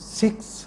6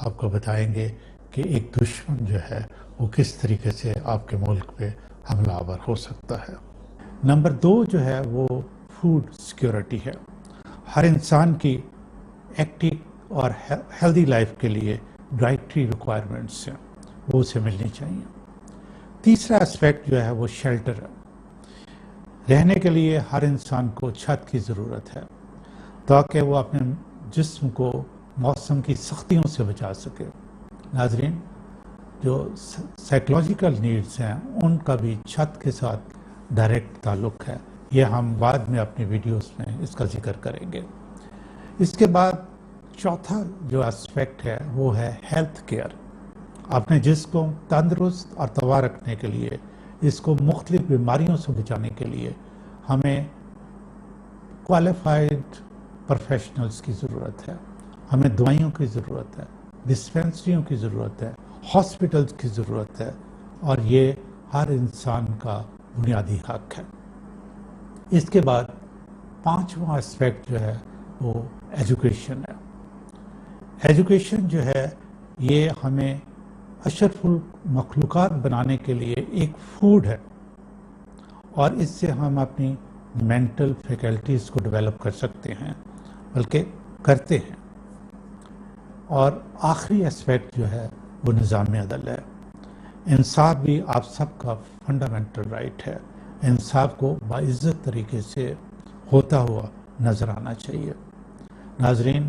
آپ کو بتائیں گے کہ ایک دشمن جو ہے وہ کس طریقے سے آپ کے ملک پہ حملہ آور ہو سکتا ہے۔ نمبر 2 جو ہے وہ فوڈ سیکیورٹی ہے۔ ہر انسان کی ایکٹیو اور ہیلدی لائف کے لیے ڈائٹری ریکوائرمنٹس ہیں، وہ اسے ملنی چاہیے۔ تیسرا اسپیکٹ جو ہے وہ شیلٹر ہے۔ رہنے کے لیے ہر انسان کو چھت کی ضرورت ہے تاکہ وہ اپنے جسم کو موسم کی سختیوں سے بچا سکے۔ ناظرین، جو سائیکولوجیکل نیڈز ہیں ان کا بھی چھت کے ساتھ ڈائریکٹ تعلق ہے، یہ ہم بعد میں اپنی ویڈیوز میں اس کا ذکر کریں گے۔ اس کے بعد چوتھا جو اسپیکٹ ہے وہ ہے ہیلتھ کیئر۔ اپنے جسم کو تندرست اور توانا رکھنے کے لیے، اس کو مختلف بیماریوں سے بچانے کے لیے ہمیں کوالیفائڈ پروفیشنلز کی ضرورت ہے، ہمیں دوائیوں کی ضرورت ہے، ڈسپینسریوں کی ضرورت ہے، ہاسپٹلز کی ضرورت ہے، اور یہ ہر انسان کا بنیادی حق ہے۔ اس کے بعد پانچواں اسپیکٹ جو ہے وہ ایجوکیشن ہے۔ ایجوکیشن جو ہے یہ ہمیں اشرف المخلوقات بنانے کے لیے ایک فوڈ ہے، اور اس سے ہم اپنی مینٹل فیکلٹیز کو ڈیولپ کر سکتے ہیں، بلکہ کرتے ہیں۔ اور آخری اسپیکٹ جو ہے وہ نظام عدل ہے۔ انصاف بھی آپ سب کا فنڈامنٹل رائٹ ہے۔ انصاف کو باعزت طریقے سے ہوتا ہوا نظر آنا چاہیے۔ ناظرین،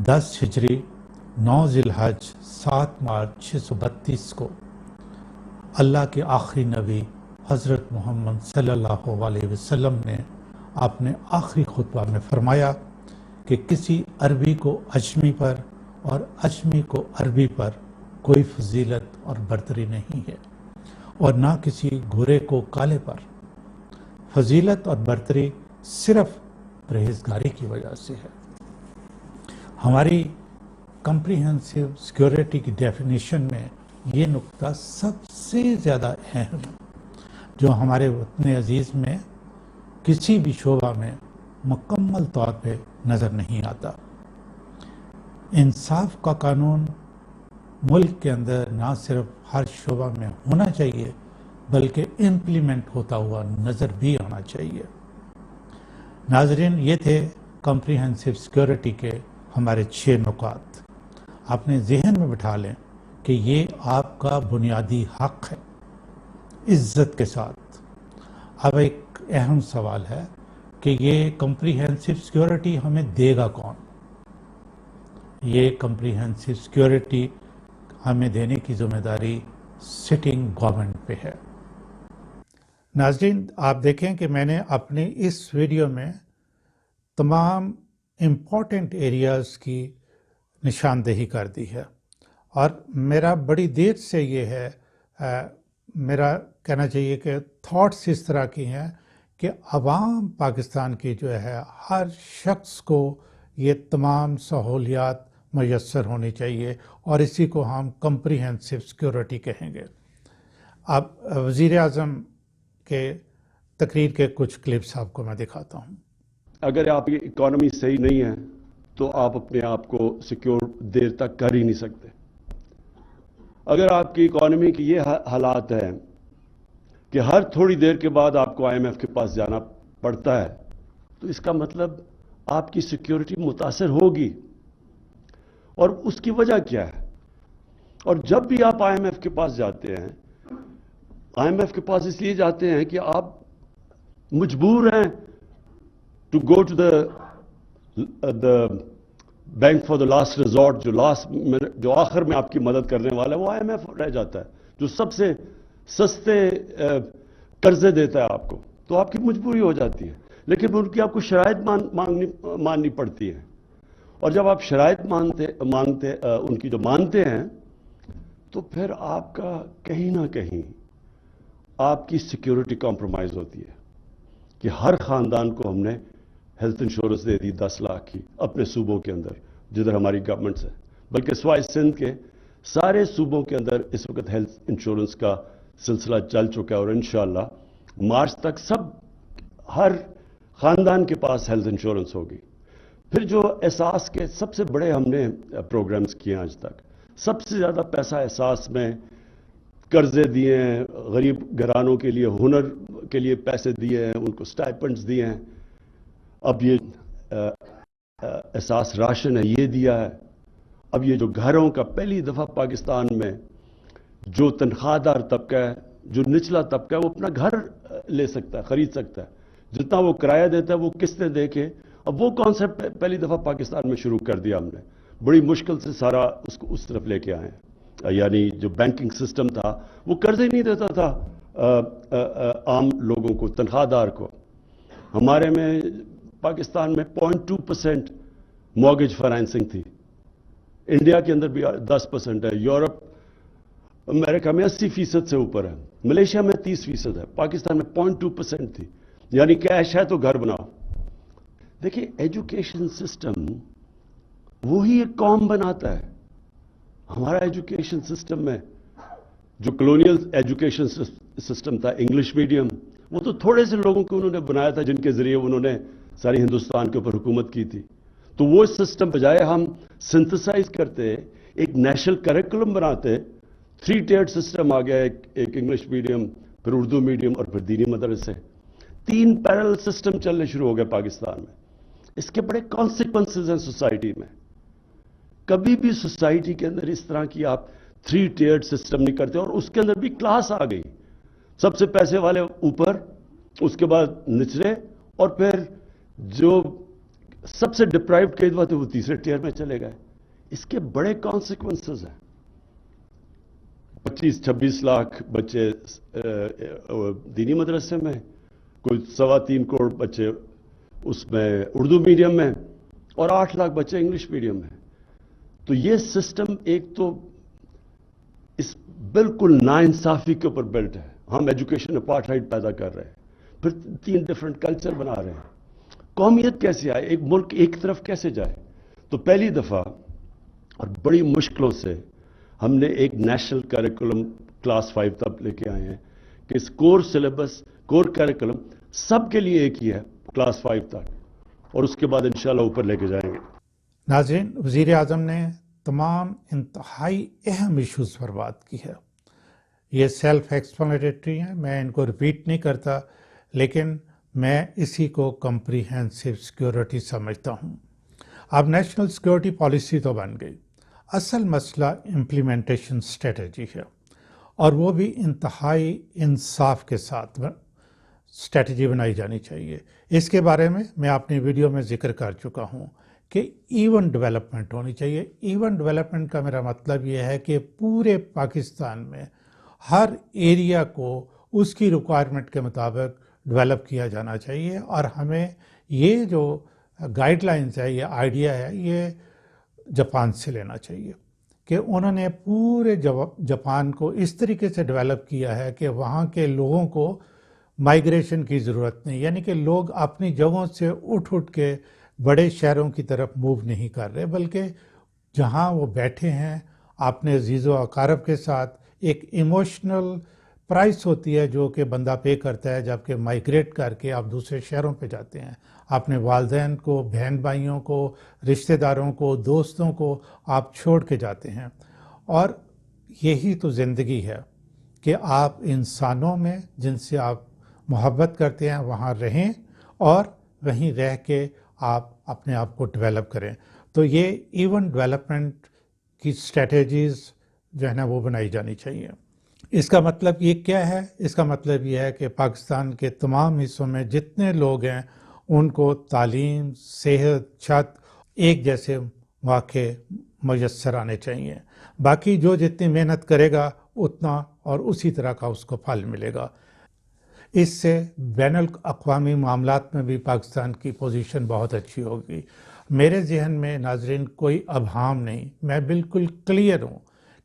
10 ہجری 9 ذی الحج 7 مارچ 632 کو اللہ کے آخری نبی حضرت محمد صلی اللہ علیہ وسلم نے اپنے آخری خطبہ میں فرمایا کہ کسی عربی کو اجمی پر اور اجمی کو عربی پر کوئی فضیلت اور برتری نہیں ہے، اور نہ کسی گورے کو کالے پر۔ فضیلت اور برتری صرف پرہیزگاری کی وجہ سے ہے۔ ہماری کمپریہنسو سیکیورٹی کی ڈیفینیشن میں یہ نقطہ سب سے زیادہ اہم ہے، جو ہمارے وطن عزیز میں کسی بھی شعبہ میں مکمل طور پہ نظر نہیں آتا۔ انصاف کا قانون ملک کے اندر نہ صرف ہر شعبہ میں ہونا چاہیے بلکہ امپلیمنٹ ہوتا ہوا نظر بھی آنا چاہیے۔ ناظرین، یہ تھے کمپریہنسو سیکیورٹی کے ہمارے 6 نکات۔ اپنے ذہن میں بٹھا لیں کہ یہ آپ کا بنیادی حق ہے، عزت کے ساتھ۔ اب ایک اہم سوال ہے کہ یہ کمپریہنسو سیکیورٹی ہمیں دے گا کون؟ یہ کمپریہنسو سیکیورٹی ہمیں دینے کی ذمہ داری سٹنگ گورنمنٹ پہ ہے۔ ناظرین، آپ دیکھیں کہ میں نے اپنی اس ویڈیو میں تمام امپورٹنٹ ایریاز کی نشاندہی کر دی ہے، اور میرا بڑی دیر سے یہ ہے، میرا کہنا چاہیے کہ تھاٹس اس طرح کی ہیں کہ عوام پاکستان کی جو ہے ہر شخص کو یہ تمام سہولیات میسر ہونی چاہیے، اور اسی کو ہم کمپریہنسو سیکیورٹی کہیں گے۔ اب وزیر اعظم کے تقریر کے کچھ کلپس آپ کو میں دکھاتا ہوں۔ اگر آپ کی اکانومی صحیح نہیں ہے تو آپ اپنے آپ کو سیکیور دیر تک کر ہی نہیں سکتے۔ اگر آپ کی اکانومی کی یہ حالات ہے کہ ہر تھوڑی دیر کے بعد آپ کو IMF کے پاس جانا پڑتا ہے، تو اس کا مطلب آپ کی سیکیورٹی متاثر ہوگی، اور اس کی وجہ کیا ہے؟ اور جب بھی آپ IMF کے پاس جاتے ہیں، IMF کے پاس اس لیے جاتے ہیں کہ آپ مجبور ہیں to go to the bank for the last resort, جو آخر میں آپ کی مدد کرنے والا ہے وہ IMF رہ جاتا ہے، جو سب سے سستے قرضے دیتا ہے آپ کو، تو آپ کی مجبوری ہو جاتی ہے۔ لیکن ان کی آپ کو شرائط ماننی پڑتی ہے، اور جب آپ شرائط ان کی جو مانتے ہیں، تو پھر آپ کا کہیں نہ کہیں آپ کی سیکیورٹی کمپرومائز ہوتی ہے کہ ہر خاندان کو ہم نے ہیلتھ انشورنس دے دی 10 لاکھ کی اپنے صوبوں کے اندر، جدھر ہماری گورنمنٹس ہے، بلکہ سوائے سندھ کے سارے صوبوں کے اندر اس وقت ہیلتھ انشورنس کا سلسلہ چل چکا ہے، اور انشاءاللہ مارچ تک ہر خاندان کے پاس ہیلتھ انشورنس ہوگی۔ پھر جو احساس کے سب سے بڑے ہم نے پروگرامز کیے ہیں آج تک، سب سے زیادہ پیسہ احساس میں قرضے دیے ہیں، غریب گھرانوں کے لیے ہنر کے لیے پیسے دیے ہیں، ان کو سٹائپنڈز دیے ہیں. اب یہ احساس راشن ہے یہ دیا ہے. اب یہ جو گھروں کا پہلی دفعہ پاکستان میں جو تنخواہ دار طبقہ ہے، جو نچلا طبقہ ہے، وہ اپنا گھر لے سکتا ہے، خرید سکتا ہے. جتنا وہ کرایہ دیتا ہے وہ قسطیں دے کے. اب وہ کانسیپٹ پہلی دفعہ پاکستان میں شروع کر دیا ہم نے. بڑی مشکل سے سارا اس کو اس طرف لے کے آئے ہیں. یعنی جو بینکنگ سسٹم تھا وہ قرض ہی نہیں دیتا تھا عام لوگوں کو، تنخواہ دار کو. ہمارے میں پاکستان میں 0.2% مارگیج فائنینسنگ تھی. انڈیا کے اندر بھی 10% ہے. یورپ امریکہ میں 80% سے اوپر ہے. ملیشیا میں 30% ہے. پاکستان میں 0.2% تھی. یعنی کیش ہے تو گھر بناؤ. دیکھیے ایجوکیشن سسٹم وہی ایک قوم بناتا ہے. ہمارا ایجوکیشن سسٹم میں جو کلونیل ایجوکیشن سسٹم تھا، انگلش میڈیم، وہ تو تھوڑے سے لوگوں کو انہوں نے بنایا تھا جن کے ذریعے انہوں نے ساری ہندوستان کے اوپر حکومت کی تھی. تو وہ سسٹم بجائے ہم سنتھسائز کرتے، ایک نیشنل کریکولم بناتے. 3 ٹیئر سسٹم آ گیا، ایک انگلش میڈیم، پھر اردو میڈیم اور پھر دینی مدرسے. 3 پیرل سسٹم چلنے شروع ہو گئے پاکستان میں. اس کے بڑے کانسیکوینسز ہیں سوسائٹی میں. کبھی بھی سوسائٹی کے اندر اس طرح کی آپ 3 ٹیئر سسٹم نہیں کرتے. اور اس کے اندر بھی کلاس آ گئی. سب سے پیسے والے اوپر، اس کے بعد نچلے، اور پھر جو سب سے ڈپرائیوڈ قید تھے وہ تیسرے ٹیئر میں چلے گئے. اس کے بڑے کانسیکوینسز ہیں. 25-26 لاکھ بچے دینی مدرسے میں، کوئی 3.25 کروڑ بچے اس میں اردو میڈیم میں، اور 8 لاکھ بچے انگلش میڈیم میں. تو یہ سسٹم ایک تو اس بالکل ناانصافی کے اوپر بلٹ ہے. ہم ایجوکیشن اپارٹھائڈ پیدا کر رہے ہیں. پھر 3 ڈفرنٹ کلچر بنا رہے ہیں. قومیت کیسے آئے؟ ایک ملک ایک طرف کیسے جائے؟ تو پہلی دفعہ اور بڑی مشکلوں سے ہم نے ایک نیشنل کریکولم کلاس 5 تک لے کے آئے ہیں کہ اس کور سلیبس، کور کریکولم سب کے لیے ایک ہی ہے کلاس 5 تک، اور اس کے بعد انشاءاللہ اوپر لے کے جائیں گے. ناظرین، وزیر اعظم نے تمام انتہائی اہم ایشوز پر بات کی ہے. یہ سیلف ایکسپلینیٹری ہیں، میں ان کو ریپیٹ نہیں کرتا، لیکن میں اسی کو کمپریہنسو سیکیورٹی سمجھتا ہوں. اب نیشنل سیکیورٹی پالیسی تو بن گئی، اصل مسئلہ امپلیمنٹیشن اسٹریٹجی ہے، اور وہ بھی انتہائی انصاف کے ساتھ اسٹریٹجی بنائی جانی چاہیے. اس کے بارے میں اپنی ویڈیو میں ذکر کر چکا ہوں کہ ایون ڈیولپمنٹ ہونی چاہیے. ایون ڈیولپمنٹ کا میرا مطلب یہ ہے کہ پورے پاکستان میں ہر ایریا کو اس کی ریکوائرمنٹ کے مطابق ڈیولپ کیا جانا چاہیے. اور ہمیں یہ جو گائیڈ لائنز ہے، یہ آئیڈیا ہے، یہ جاپان سے لینا چاہیے کہ انہوں نے پورے جاپان کو اس طریقے سے ڈیولپ کیا ہے کہ وہاں کے لوگوں کو مائیگریشن کی ضرورت نہیں. یعنی کہ لوگ اپنی جگہوں سے اٹھ کے بڑے شہروں کی طرف موو نہیں کر رہے، بلکہ جہاں وہ بیٹھے ہیں اپنے عزیز و اقارب کے ساتھ. ایک ایموشنل پرائس ہوتی ہے جو کہ بندہ پے کرتا ہے جب کہ مائیگریٹ کر کے آپ دوسرے شہروں پہ جاتے ہیں. اپنے والدین کو، بہن بھائیوں کو، رشتہ داروں کو، دوستوں کو آپ چھوڑ کے جاتے ہیں. اور یہی تو زندگی ہے کہ آپ انسانوں میں جن سے آپ محبت کرتے ہیں وہاں رہیں، اور وہیں رہ کے آپ اپنے آپ کو ڈیولپ کریں. تو یہ ایون ڈیولپمنٹ کی اسٹریٹجیز جو ہے نا وہ بنائی جانی چاہیے. اس کا مطلب یہ کیا ہے؟ اس کا مطلب یہ ہے کہ پاکستان کے تمام حصوں میں جتنے لوگ ہیں ان کو تعلیم، صحت، چھت، ایک جیسے مواقع میسر آنے چاہیے. باقی جو جتنی محنت کرے گا اتنا اور اسی طرح کا اس کو پھل ملے گا. اس سے بین الاقوامی معاملات میں بھی پاکستان کی پوزیشن بہت اچھی ہوگی. میرے ذہن میں ناظرین کوئی ابہام نہیں، میں بالکل کلیئر ہوں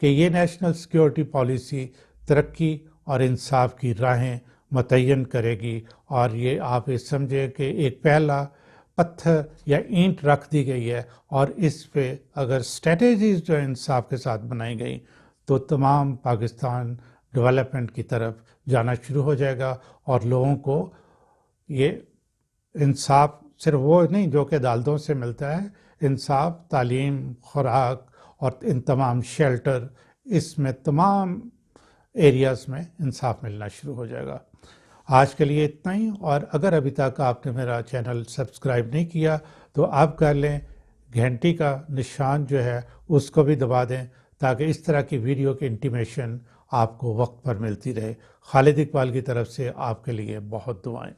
کہ یہ نیشنل سیکیورٹی پالیسی ترقی اور انصاف کی راہیں متعین کرے گی. اور یہ آپ یہ سمجھیں کہ ایک پہلا پتھر یا اینٹ رکھ دی گئی ہے، اور اس پہ اگر اسٹریٹجیز جو انصاف کے ساتھ بنائی گئی تو تمام پاکستان ڈیولپمنٹ کی طرف جانا شروع ہو جائے گا، اور لوگوں کو یہ انصاف صرف وہ نہیں جو کہ عدالتوں سے ملتا ہے، انصاف، تعلیم، خوراک اور ان تمام شیلٹر، اس میں تمام ایریاز میں انصاف ملنا شروع ہو جائے گا۔ آج کے لیے اتنا ہی، اور اگر ابھی تک آپ نے میرا چینل سبسکرائب نہیں کیا تو آپ کر لیں، گھنٹی کا نشان جو ہے اس کو بھی دبا دیں تاکہ اس طرح کی ویڈیو کی انٹیمیشن آپ کو وقت پر ملتی رہے۔ خالد اقبال کی طرف سے آپ کے لیے بہت دعائیں۔